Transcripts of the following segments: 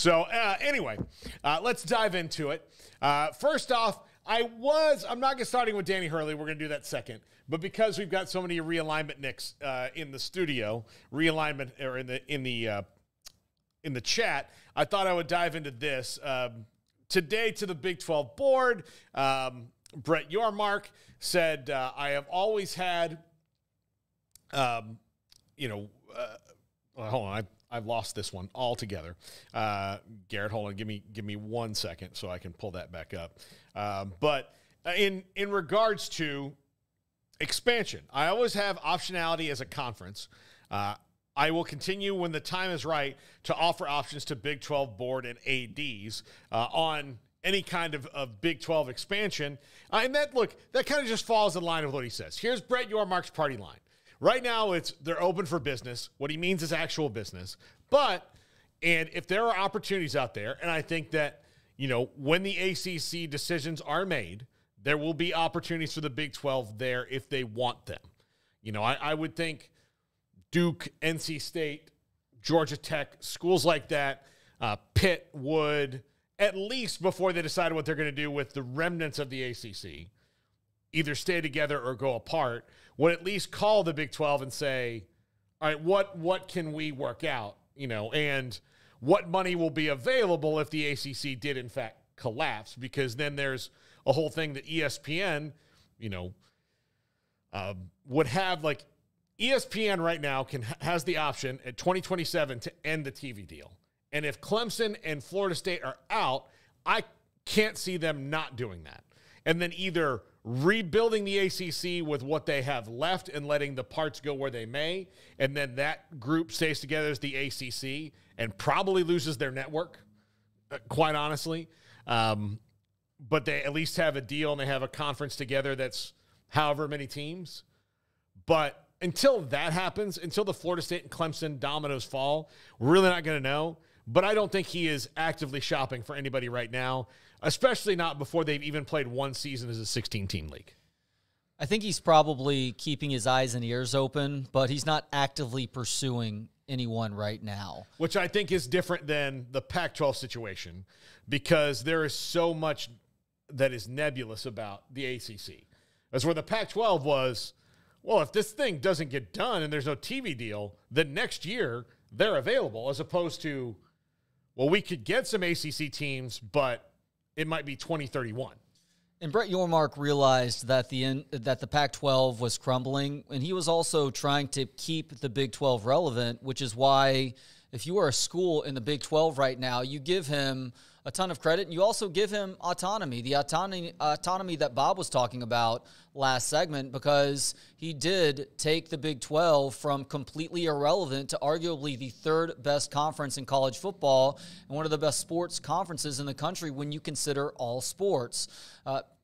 So anyway, let's dive into it. First off, I'm not starting with Danny Hurley. We're going to do that second. But because we've got so many realignment nicks in the studio, realignment or in the chat, I thought I would dive into this. Today to the Big 12 board, Brett Yormark said, I have always had, hold on, I've lost this one altogether. Garrett, hold on, give me 1 second so I can pull that back up. But in regards to expansion, I always have optionality as a conference. I will continue when the time is right to offer options to Big 12 board and ADs on any kind of Big 12 expansion. And that kind of just falls in line with what he says. Here's Brett Yormark's party line. Right now, they're open for business. What he means is actual business. And if there are opportunities out there, and I think that, when the ACC decisions are made, there will be opportunities for the Big 12 there if they want them. I would think Duke, NC State, Georgia Tech, schools like that, Pitt would, at least before they decide what they're going to do with the remnants of the ACC, either stay together or go apart, would at least call the Big 12 and say, all right, what can we work out, and what money will be available if the ACC did, in fact, collapse, because then there's a whole thing that ESPN, would have, like, ESPN right now has the option at 2027 to end the TV deal. And if Clemson and Florida State are out, I can't see them not doing that. And then either rebuilding the ACC with what they have left and letting the parts go where they may, and then that group stays together as the ACC and probably loses their network, quite honestly. But they at least have a deal and they have a conference together that's however many teams. But until that happens, until the Florida State and Clemson dominoes fall, we're really not going to know. But I don't think he is actively shopping for anybody right now, especially not before they've even played one season as a 16-team league. I think he's probably keeping his eyes and ears open, but he's not actively pursuing anyone right now. Which I think is different than the Pac-12 situation, because there is so much that is nebulous about the ACC. That's where the Pac-12 was, well, if this thing doesn't get done and there's no TV deal, then next year they're available, as opposed to, well, we could get some ACC teams, but it might be 2031. And Brett Yormark realized that the Pac-12 was crumbling, and he was also trying to keep the Big 12 relevant, which is why if you are a school in the Big 12 right now, you give him a ton of credit, and you also give him autonomy, the autonomy that Bob was talking about last segment, because he did take the Big 12 from completely irrelevant to arguably the third best conference in college football and one of the best sports conferences in the country when you consider all sports.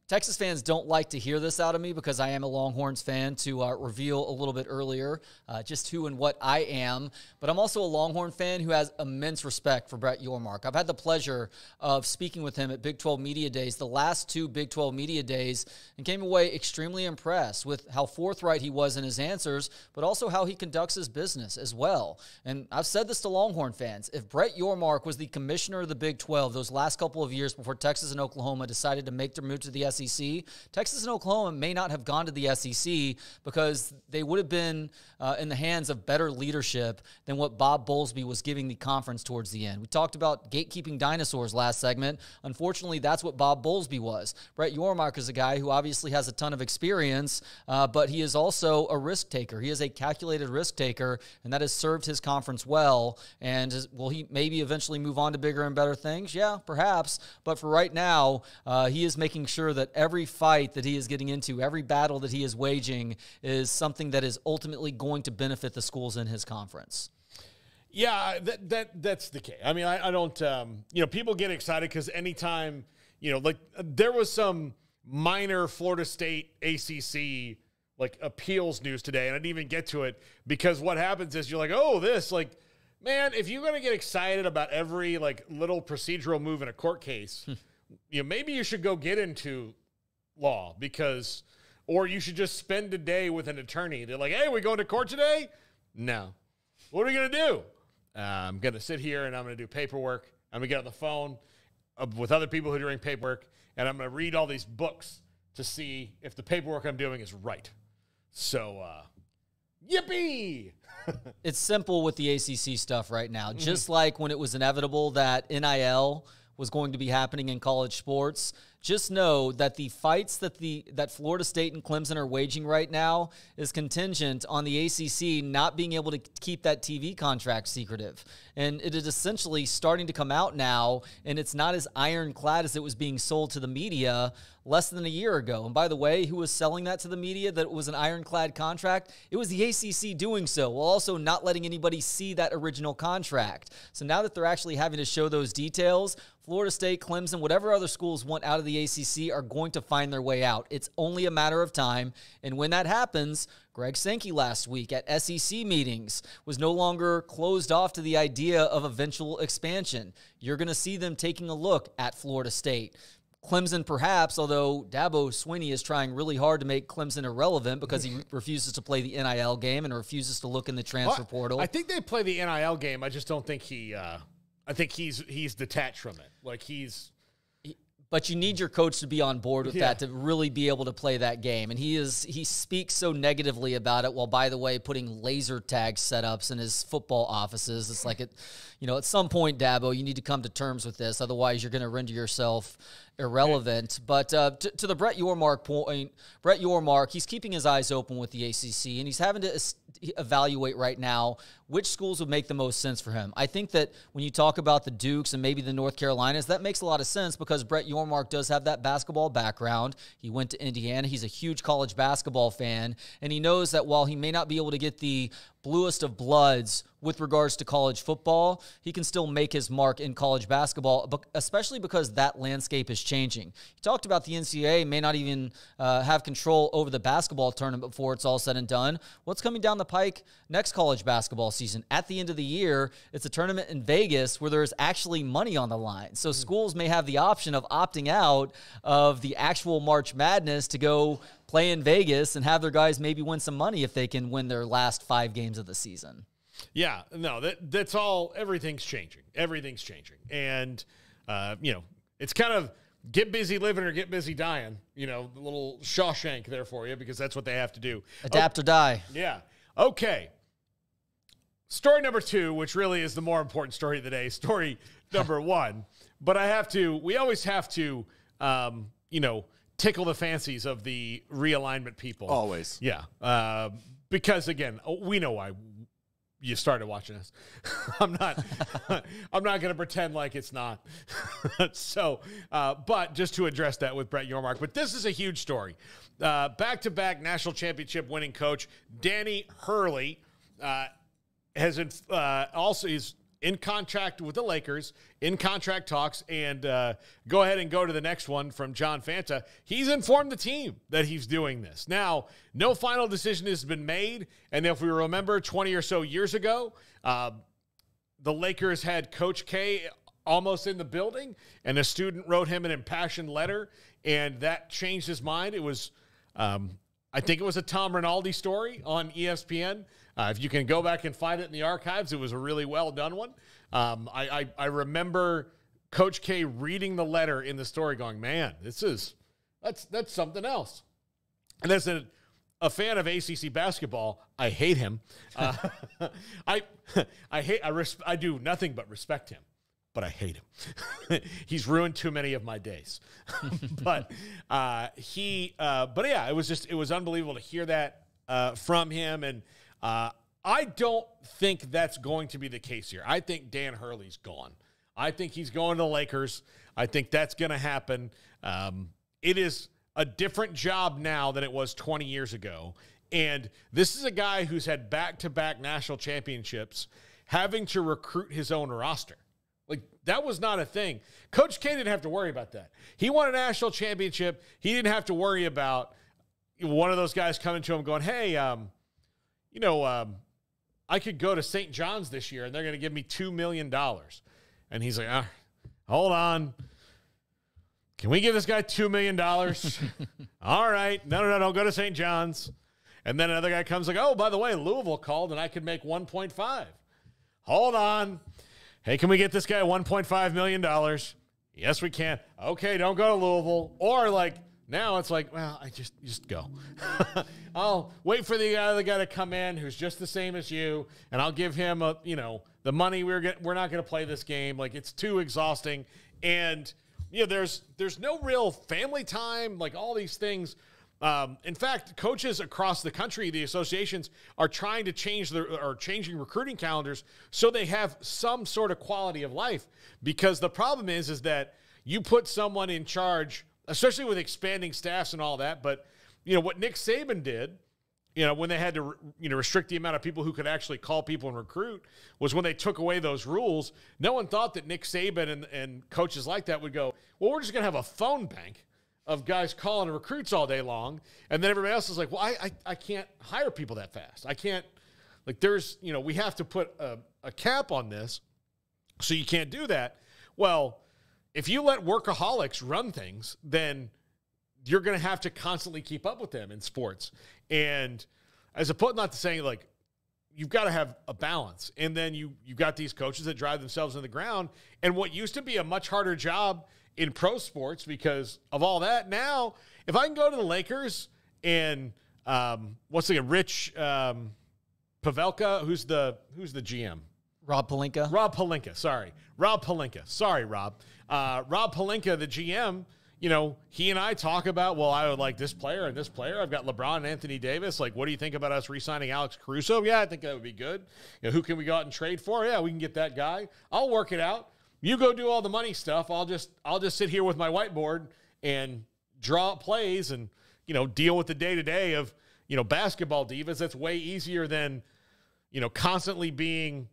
Texas fans don't like to hear this out of me because I am a Longhorns fan, to reveal a little bit earlier just who and what I am. But I'm also a Longhorn fan who has immense respect for Brett Yormark. I've had the pleasure of speaking with him at Big 12 Media Days, the last two Big 12 Media Days, and came away extremely impressed with how forthright he was in his answers, but also how he conducts his business as well. And I've said this to Longhorn fans. If Brett Yormark was the commissioner of the Big 12 those last couple of years before Texas and Oklahoma decided to make their move to the SEC, Texas and Oklahoma may not have gone to the SEC because they would have been in the hands of better leadership than what Bob Bowlesby was giving the conference towards the end. We talked about gatekeeping dinosaurs last segment. Unfortunately, that's what Bob Bowlesby was. Brett Yormark is a guy who obviously has a ton of experience, but he is also a risk taker. He is a calculated risk taker, and that has served his conference well. And will he maybe eventually move on to bigger and better things? Yeah, perhaps. But for right now, he is making sure that every fight that he is getting into, every battle that he is waging, is something that is ultimately going to benefit the schools in his conference. Yeah, that's the case. I mean, I don't, people get excited because anytime, there was some minor Florida State ACC, appeals news today, and I didn't even get to it because what happens is you're like, oh, this, man, if you're going to get excited about every, little procedural move in a court case, maybe you should go get into law or you should just spend a day with an attorney. They're like, hey, we going to court today? No. What are we going to do? I'm going to sit here and I'm going to do paperwork I'm going to get on the phone with other people who are doing paperwork, and I'm going to read all these books to see if the paperwork I'm doing is right. So, yippee! It's simple with the ACC stuff right now. Just like when it was inevitable that NIL was going to be happening in college sports, just know that the fights that Florida State and Clemson are waging right now is contingent on the ACC not being able to keep that TV contract secretive. And it is essentially starting to come out now, and it's not as ironclad as it was being sold to the media less than a year ago. And by the way, who was selling that to the media, that it was an ironclad contract? It was the ACC doing so, while also not letting anybody see that original contract. So now that they're actually having to show those details, Florida State, Clemson, whatever other schools want out of the ACC are going to find their way out. It's only a matter of time. And when that happens, Greg Sankey last week at SEC meetings was no longer closed off to the idea of eventual expansion. You're going to see them taking a look at Florida State. Clemson perhaps, although Dabo Swinney is trying really hard to make Clemson irrelevant because he refuses to play the NIL game and refuses to look in the transfer portal. I think they play the NIL game. I just don't think I think he's detached from it. Like But you need your coach to be on board with that to really be able to play that game. And he speaks so negatively about it while, by the way, putting laser tag setups in his football offices. It's like, at some point, Dabo, you need to come to terms with this. Otherwise, you're going to render yourself irrelevant. But to the Brett Yormark point, Brett Yormark, he's keeping his eyes open with the ACC, and he's having to evaluate right now which schools would make the most sense for him. I think that when you talk about the Dukes and maybe the North Carolinas, that makes a lot of sense because Brett Yormark does have that basketball background. He went to Indiana. He's a huge college basketball fan, and he knows that while he may not be able to get the bluest of bloods with regards to college football, he can still make his mark in college basketball, but especially because that landscape is changing. He talked about the NCAA may not even have control over the basketball tournament before it's all said and done. What's coming down the pike next college basketball season? At the end of the year, it's a tournament in Vegas where there's actually money on the line. So schools may have the option of opting out of the actual March Madness to go play in Vegas and have their guys maybe win some money if they can win their last 5 games of the season. Yeah, no, that's all. Everything's changing. Everything's changing. And, it's kind of get busy living or get busy dying, the little Shawshank there for you because that's what they have to do. Adapt or die. Yeah. Okay. Story number 2, which really is the more important story of the day, story number 1. But we always have to, tickle the fancies of the realignment people. Always. Yeah. Because, again, we know why you started watching us. I'm not going to pretend like it's not. So, but just to address that with Brett Yormark. But this is a huge story. Back-to-back national championship winning coach Danny Hurley is in contract with the Lakers, in contract talks, and go ahead and go to the next one from John Fanta. He's informed the team that he's doing this. Now, no final decision has been made, and if we remember 20 or so years ago, the Lakers had Coach K almost in the building, and a student wrote him an impassioned letter, and that changed his mind. It was, I think it was a Tom Rinaldi story on ESPN. If you can go back and find it in the archives, it was a really well done one. I remember Coach K reading the letter in the story going, man, that's something else. And as a fan of ACC basketball, I hate him. I do nothing but respect him, but I hate him. He's ruined too many of my days. but yeah, it was unbelievable to hear that from him. And I don't think that's going to be the case here. I think Dan Hurley's gone. I think he's going to the Lakers. I think that's going to happen. It is a different job now than it was 20 years ago. And this is a guy who's had back-to-back national championships having to recruit his own roster. Like, that was not a thing. Coach K didn't have to worry about that. He won a national championship. He didn't have to worry about one of those guys coming to him going, hey, I could go to St. John's this year and they're going to give me $2 million. And he's like, hold on. Can we give this guy $2 million? All right. No, don't go to St. John's. And then another guy comes like, oh, by the way, Louisville called and I could make 1.5. Hold on. Hey, can we get this guy $1.5 million? Yes, we can. Okay, don't go to Louisville. Or like now it's like, well, I just go. I'll wait for the other guy to come in who's just the same as you, and I'll give him the money we're not going to play this game. Like, it's too exhausting. And there's no real family time, like all these things. In fact, coaches across the country, the associations, are trying to changing recruiting calendars so they have some sort of quality of life. Because the problem is that you put someone in charge, especially with expanding staffs and all that. But what Nick Saban did, when they had to restrict the amount of people who could actually call people and recruit, was when they took away those rules. No one thought that Nick Saban and coaches like that would go, well, we're just going to have a phone bank of guys calling recruits all day long. And then everybody else is like, well, I can't hire people that fast. I can't, like, we have to put a cap on this, so you can't do that. Well, if you let workaholics run things, then you're going to have to constantly keep up with them in sports. And as opposed, not to saying, like, you've got to have a balance. And then you've got these coaches that drive themselves in the ground. And what used to be a much harder job in pro sports because of all that, now if I can go to the Lakers and Rich Pavelka, who's the GM? Rob Pelinka. Sorry, Rob. Rob Pelinka, the GM, he and I talk about, well, I would like this player and this player. I've got LeBron and Anthony Davis. Like, what do you think about us re-signing Alex Caruso? Yeah, I think that would be good. Who can we go out and trade for? Yeah, we can get that guy. I'll work it out. You go do all the money stuff. I'll just sit here with my whiteboard and draw up plays and, deal with the day-to-day of, basketball divas. That's way easier than, constantly being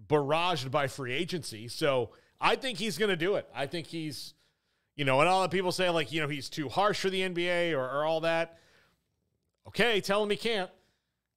barraged by free agency. So I think he's going to do it. I think he's, and all the people say, like, he's too harsh for the NBA or all that. Okay, tell him he can't.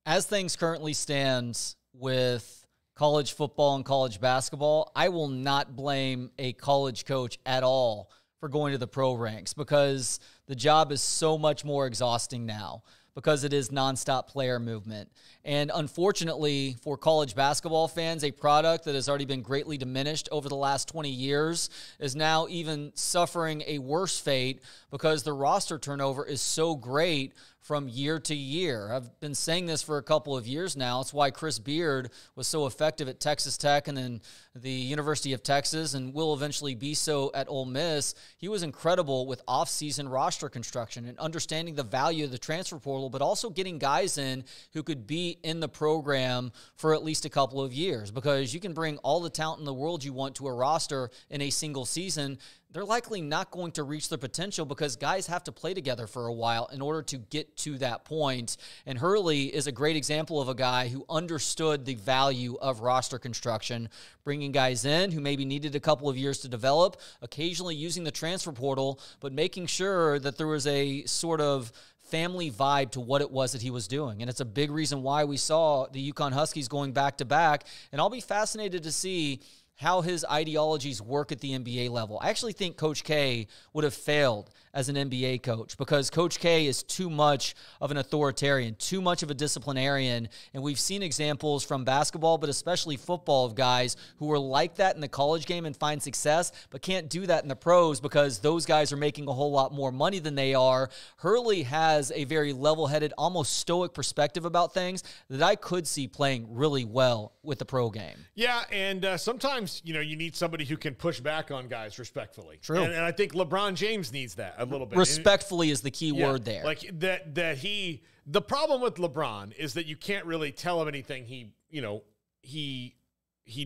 As things currently stand with college football and college basketball, I will not blame a college coach at all for going to the pro ranks because the job is so much more exhausting now because it is nonstop player movement. And unfortunately for college basketball fans, a product that has already been greatly diminished over the last 20 years is now even suffering a worse fate because the roster turnover is so great from year to year. I've been saying this for a couple of years now. It's why Chris Beard was so effective at Texas Tech and then the University of Texas and will eventually be so at Ole Miss. He was incredible with off-season roster construction and understanding the value of the transfer portal, but also getting guys in who could be in the program for at least a couple of years because you can bring all the talent in the world you want to a roster in a single season. They're likely not going to reach their potential because guys have to play together for a while in order to get to that point. And Hurley is a great example of a guy who understood the value of roster construction, bringing guys in who maybe needed a couple of years to develop, occasionally using the transfer portal, but making sure that there was a sort of family vibe to what it was that he was doing. And it's a big reason why we saw the UConn Huskies going back-to-back. And I'll be fascinated to see how his ideologies work at the NBA level. I actually think Coach K would have failed as an NBA coach because Coach K is too much of an authoritarian, too much of a disciplinarian, and we've seen examples from basketball, but especially football, of guys who are like that in the college game and find success, but can't do that in the pros because those guys are making a whole lot more money than they are. Hurley has a very level-headed, almost stoic perspective about things that I could see playing really well with the pro game. Yeah, and sometimes, you need somebody who can push back on guys respectfully. True. And I think LeBron James needs that a little bit. Respectfully is the key word there. Like the problem with LeBron is that you can't really tell him anything he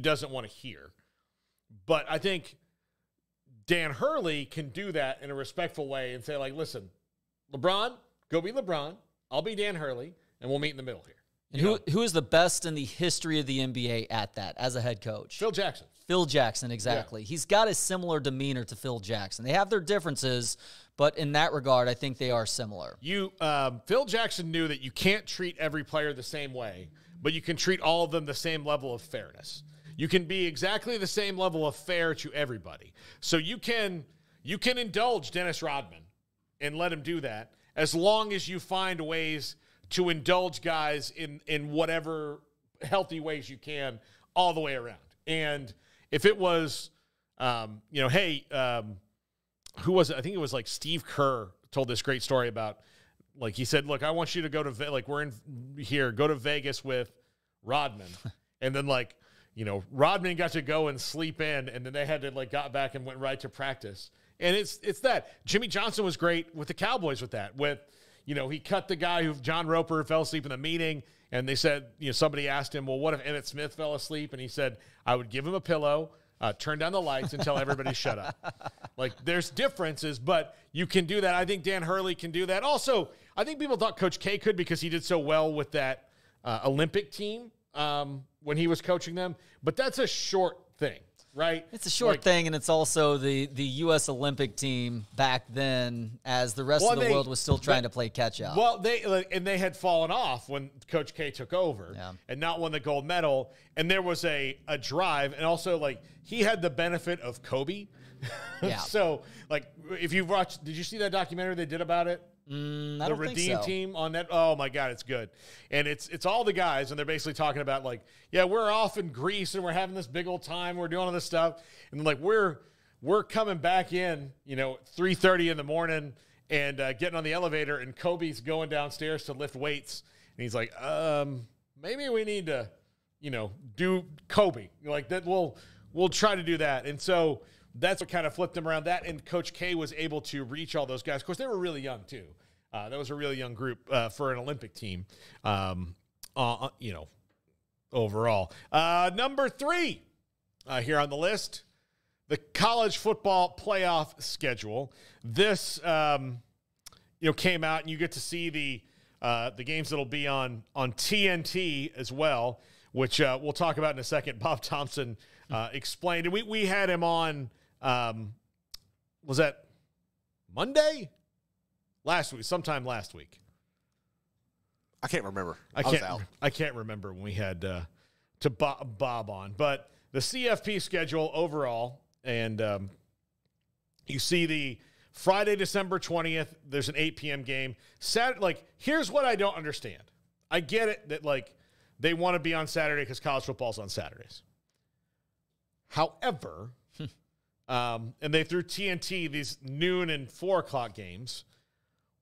doesn't want to hear. But I think Dan Hurley can do that in a respectful way and say, like, listen, LeBron, go be LeBron. I'll be Dan Hurley, and we'll meet in the middle here. And who is the best in the history of the NBA at that as a head coach? Phil Jackson. Phil Jackson, exactly. Yeah. He's got a similar demeanor to Phil Jackson. They have their differences, but in that regard, I think they are similar. Phil Jackson knew that you can't treat every player the same way, but you can treat all of them the same level of fairness. You can be exactly the same level of fair to everybody. So you can indulge Dennis Rodman and let him do that as long as you find ways to indulge guys in whatever healthy ways you can all the way around. And if it was, hey, who was it? I think it was like Steve Kerr told this great story about, like, he said, look, I want you to go to, like, we're in here, go to Vegas with Rodman. And then, like, Rodman got to go and sleep in, and then they had to, like, got back and went right to practice. And it's that. Jimmy Johnson was great with the Cowboys with that. With, he cut the guy John Roper fell asleep in the meeting, and they said, somebody asked him, well, what if Emmitt Smith fell asleep? And he said, I would give him a pillow, turn down the lights, and tell everybody shut up. Like, there's differences, but you can do that. I think Dan Hurley can do that. Also, I think people thought Coach K could because he did so well with that Olympic team when he was coaching them. But that's a short thing, right? It's a short thing, and it's also the U.S. Olympic team back then, as the rest of the world was still trying to play catch-up. Well, they had fallen off when Coach K took over and not won the gold medal. And there was a drive, and also, like, he had the benefit of Kobe. Yeah. So, like, if you've watched, did you see that documentary they did about it? I don't think so. The Redeem team on that. Oh my God, it's good. And it's all the guys, and they're basically talking about, like, yeah, we're off in Greece and we're having this big old time. We're doing all this stuff. And like, we're coming back in, 3:30 in the morning and getting on the elevator, and Kobe's going downstairs to lift weights. And he's like, maybe we need to, do Kobe. Like that. We'll try to do that. And so that's what kind of flipped them around that. And Coach K was able to reach all those guys. Of course, they were really young too. That was a really young group for an Olympic team, overall. Number 3 here on the list, the college football playoff schedule. This, came out, and you get to see the games that'll be on TNT as well, which we'll talk about in a second. Bob Thompson explained, and we had him on. Was that Monday? Sometime last week. I can't remember. I can't remember when we had to Bob on, but the CFP schedule overall, and you see the Friday, December 20th. There's an 8 p.m. game. Saturday, like, here's what I don't understand. I get it that, like, they want to be on Saturday because college football's on Saturdays. However, and they threw TNT these noon and 4 o'clock games.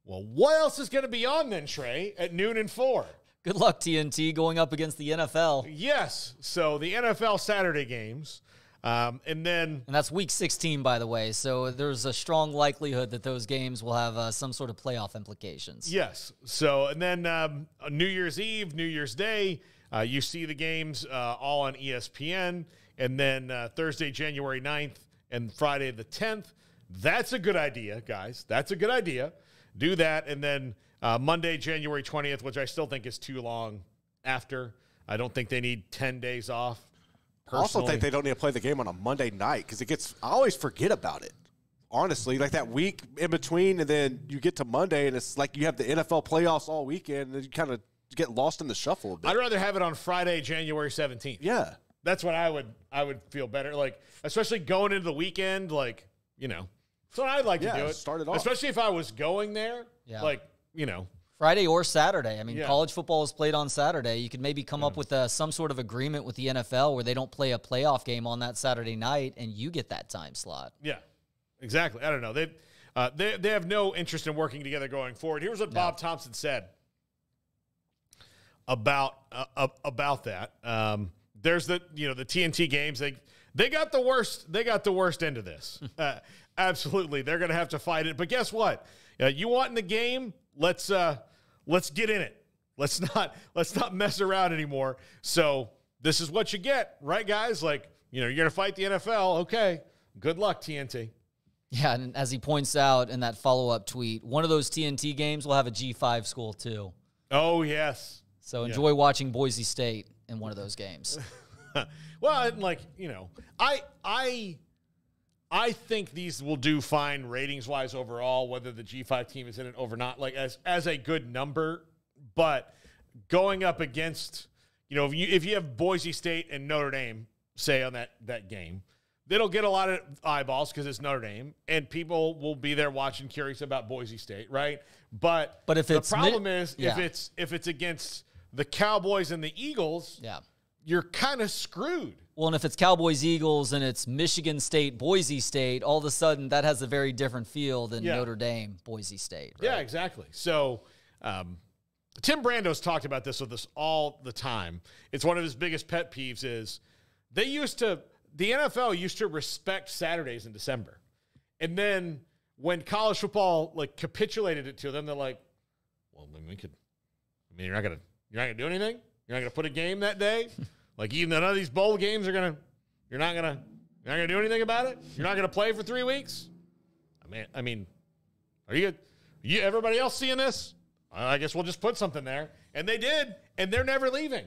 Well, what else is going to be on then, Trey, at noon and 4? Good luck, TNT, going up against the NFL. Yes. So the NFL Saturday games. And that's week 16, by the way. So there's a strong likelihood that those games will have some sort of playoff implications. Yes. So, and then New Year's Eve, New Year's Day, you see the games all on ESPN. And then Thursday, January 9th and Friday the 10th. That's a good idea, guys. That's a good idea. Do that. And then Monday, January 20th, which I still think is too long after. I don't think they need 10 days off. Personally. I also think they don't need to play the game on a Monday night because I always forget about it. Honestly, like that week in between, and then you get to Monday, and it's like you have the NFL playoffs all weekend, and you kind of get lost in the shuffle a bit. I'd rather have it on Friday, January 17th. Yeah. That's what I would feel better. Like, especially going into the weekend, like, that's what I'd like to do it. Start it off. Especially if I was going there, Friday or Saturday. I mean, college football is played on Saturday. You could maybe come up with some sort of agreement with the NFL where they don't play a playoff game on that Saturday night, and you get that time slot. Yeah, exactly. I don't know. They have no interest in working together going forward. Here's what Bob Thompson said about that. There's the TNT games. They got the worst. They got the worst end of this. Absolutely, they're going to have to fight it. But guess what? You want in the game? Let's get in it. Let's not mess around anymore. So this is what you get, right, guys? Like, you're going to fight the NFL. Okay, good luck, TNT. Yeah, and as he points out in that follow-up tweet, one of those TNT games will have a G5 school too. Oh yes. So enjoy watching Boise State in one of those games. Well, like, I think these will do fine ratings-wise overall, whether the G5 team is in it or not, like as a good number. But going up against, if you have Boise State and Notre Dame, say, on that game, it'll get a lot of eyeballs because it's Notre Dame, and people will be there watching, curious about Boise State, right? But if the problem is if it's against the Cowboys and the Eagles, you're kind of screwed. Well, and if it's Cowboys, Eagles, and it's Michigan State, Boise State, all of a sudden that has a very different feel than Notre Dame, Boise State. Right? Yeah, exactly. So Tim Brando's talked about this with us all the time. It's one of his biggest pet peeves is the NFL used to respect Saturdays in December. And then when college football like capitulated it to them, they're like, well, you're not gonna do anything? You're not gonna put a game that day? Like, even though none of these bowl games you're not gonna do anything about it? You're not gonna play for 3 weeks? I mean, are you everybody else seeing this? I guess we'll just put something there. And they did, and they're never leaving.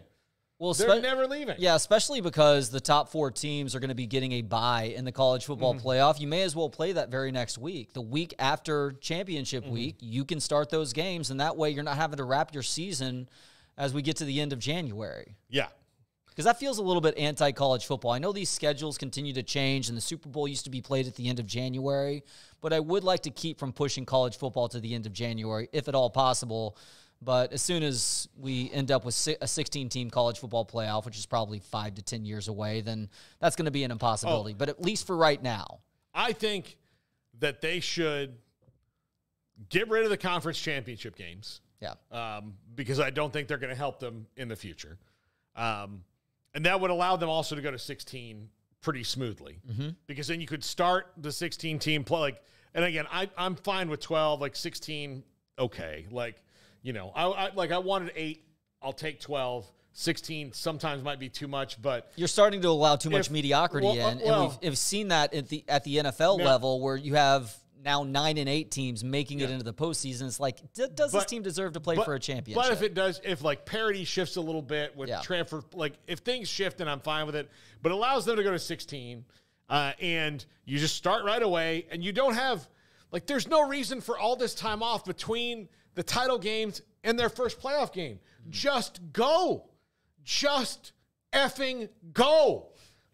Well, they're never leaving. Yeah, especially because the top 4 teams are going to be getting a bye in the college football playoff. You may as well play that very next week. The week after championship week, you can start those games, and that way you're not having to wrap your season as we get to the end of January. Yeah. Because that feels a little bit anti-college football. I know these schedules continue to change, and the Super Bowl used to be played at the end of January, but I would like to keep from pushing college football to the end of January, if at all possible. But as soon as we end up with a 16-team college football playoff, which is probably 5 to 10 years away, then that's going to be an impossibility. But at least for right now. I think that they should get rid of the conference championship games. Yeah. Because I don't think they're going to help them in the future. And that would allow them also to go to 16 pretty smoothly. Because then you could start the 16-team play. Like, and again, I'm fine with 12, like 16, okay. Like, you know, I wanted 8. I'll take 12. 16 sometimes might be too much, but you're starting to allow too much mediocrity in, and we've seen that at the NFL level where you have now 9 and 8 teams making it into the postseason. It's like, does this team deserve to play for a championship? But if it does, if like parity shifts a little bit with transfer, like if things shift, then I'm fine with it. But it allows them to go to 16, and you just start right away, and you don't have like there's no reason for all this time off between the title games and their first playoff game. Just go. Just effing go.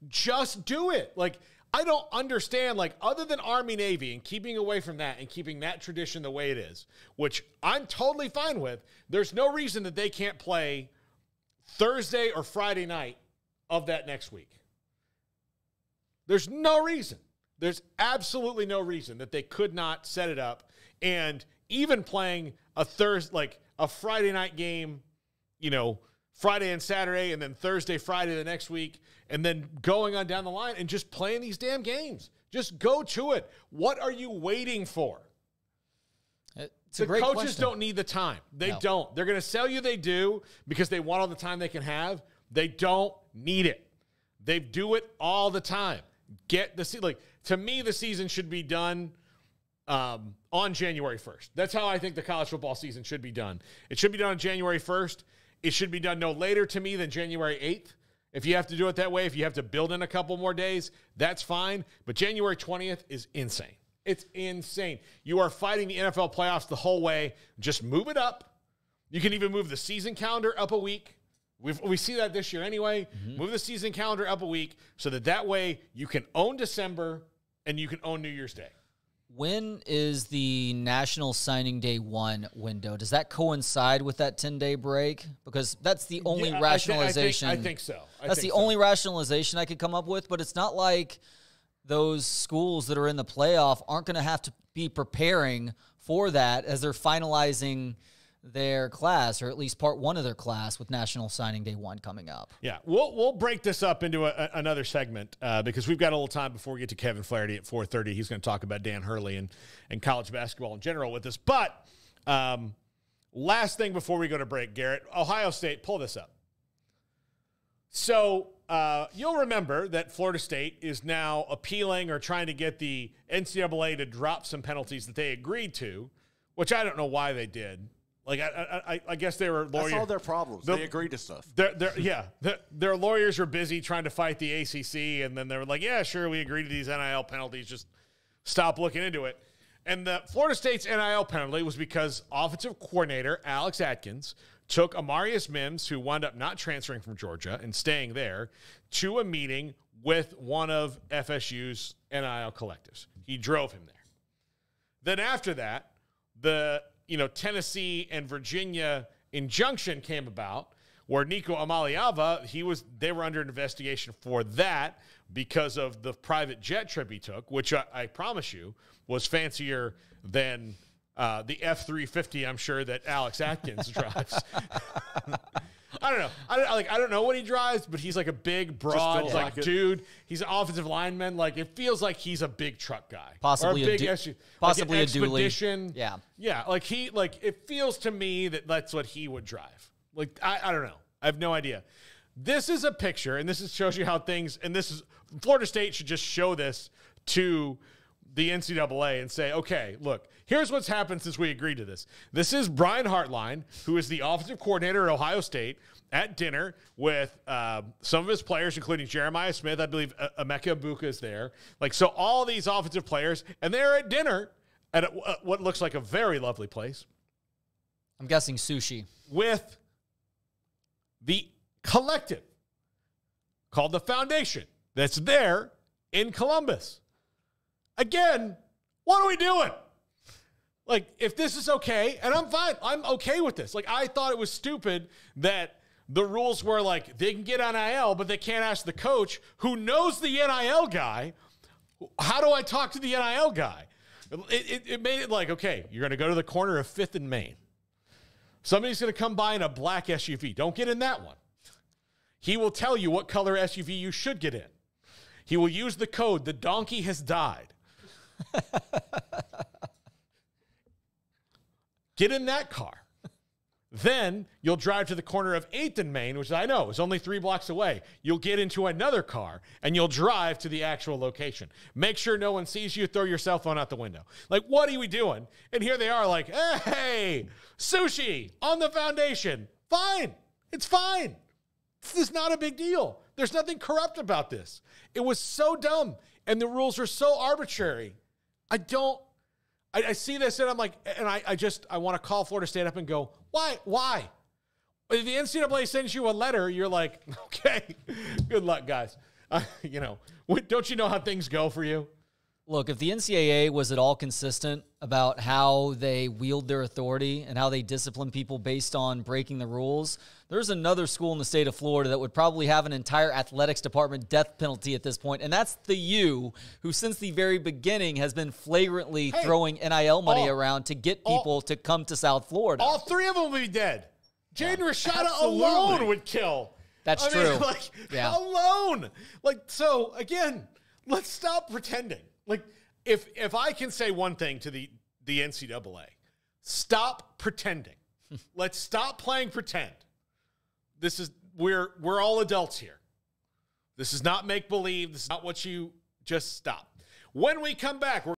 Just do it. Like, I don't understand, like, other than Army, Navy and keeping away from that and keeping that tradition the way it is, which I'm totally fine with, there's no reason that they can't play Thursday or Friday night of that next week. There's no reason. There's absolutely no reason that they could not set it up. And even playing a Friday night game, you know, Friday and Saturday, and then Thursday, Friday the next week, and then going on down the line and just playing these damn games. Just go to it. What are you waiting for? The coaches don't need the time. They don't. They're going to sell you they do because they want all the time they can have. They don't need it. They do it all the time. To me, the season should be done on January 1st. That's how I think the college football season should be done. It should be done on January 1st. It should be done no later to me than January 8th. If you have to do it that way, if you have to build in a couple more days, that's fine. But January 20th is insane. It's insane. You are fighting the NFL playoffs the whole way. Just move it up. You can even move the season calendar up a week. We see that this year anyway. Move the season calendar up a week so that way you can own December and you can own New Year's Day. When is the National Signing Day 1 window? Does that coincide with that 10-day break? Because that's the only rationalization. I think so. That's the only rationalization I could come up with, but it's not like those schools that are in the playoff aren't going to have to be preparing for that as they're finalizing their class, or at least part 1 of their class, with National Signing Day 1 coming up. Yeah, we'll break this up into another segment because we've got a little time before we get to Kevin Flaherty at 4:30. He's going to talk about Dan Hurley and college basketball in general with us. But last thing before we go to break, Garrett, Ohio State, pull this up. So you'll remember that Florida State is now appealing or trying to get the NCAA to drop some penalties that they agreed to, which I don't know why they did. Like, I guess they were lawyers. That's all their problems. They agreed to stuff. Their lawyers were busy trying to fight the ACC, and then they were like, yeah, sure, we agreed to these NIL penalties. Just stop looking into it. And the Florida State's NIL penalty was because offensive coordinator Alex Atkins took Amarius Mims, who wound up not transferring from Georgia and staying there, to a meeting with one of FSU's NIL collectives. He drove him there. Then after that, the Tennessee and Virginia injunction came about where Nico Amaliava, they were under investigation for that because of the private jet trip he took, which I promise you was fancier than the F-350, I'm sure, that Alex Atkins drives. I don't know. I don't know what he drives, but he's like a big, broad, like dude. He's an offensive lineman. Like, it feels like he's a big truck guy, possibly or a big SUV, possibly like a dually. Expedition. Yeah. Like it feels to me that that's what he would drive. Like, I don't know. I have no idea. This is a picture, and shows you how things. And this is Florida State should just show this to the NCAA and say, okay, look, here's what's happened since we agreed to this. This is Brian Hartline, who is the offensive coordinator at Ohio State, at dinner with some of his players, including Jeremiah Smith. I believe Emeka Ibuka is there. Like, so all these offensive players, and they're at dinner at what looks like a very lovely place. I'm guessing sushi. With the collective called the Foundation that's there in Columbus. Again, what are we doing? Like, if this is okay, and I'm fine, I'm okay with this. Like, I thought it was stupid that the rules were like, they can get NIL, but they can't ask the coach who knows the NIL guy, how do I talk to the NIL guy? It made it like, okay, you're going to go to the corner of 5th and Main. Somebody's going to come by in a black SUV. Don't get in that one. He will tell you what color SUV you should get in. He will use the code, the donkey has died. Get in that car. Then you'll drive to the corner of 8th and Main, which I know is only 3 blocks away. You'll get into another car, and you'll drive to the actual location. Make sure no one sees you. Throw your cell phone out the window. Like, what are we doing? And here they are like, hey, sushi on the Foundation. Fine. It's fine. This is not a big deal. There's nothing corrupt about this. It was so dumb, and the rules are so arbitrary. I see this, and I'm like, and I want to call Florida State up and go, why? If the NCAA sends you a letter, you're like, okay, good luck, guys. Don't you know how things go for you? Look, if the NCAA was at all consistent about how they wield their authority and how they discipline people based on breaking the rules, there's another school in the state of Florida that would probably have an entire athletics department death penalty at this point, and that's the U, who since the very beginning has been flagrantly throwing NIL money around to get people to come to South Florida. All 3 of them would be dead. Jaden Rashada alone would kill. That's true. Alone. Like, so, again, let's stop pretending. Like, if I can say one thing to the NCAA, stop pretending. Let's stop playing pretend. We're all adults here. This is not make believe. This is not what you just stop. When we come back, we're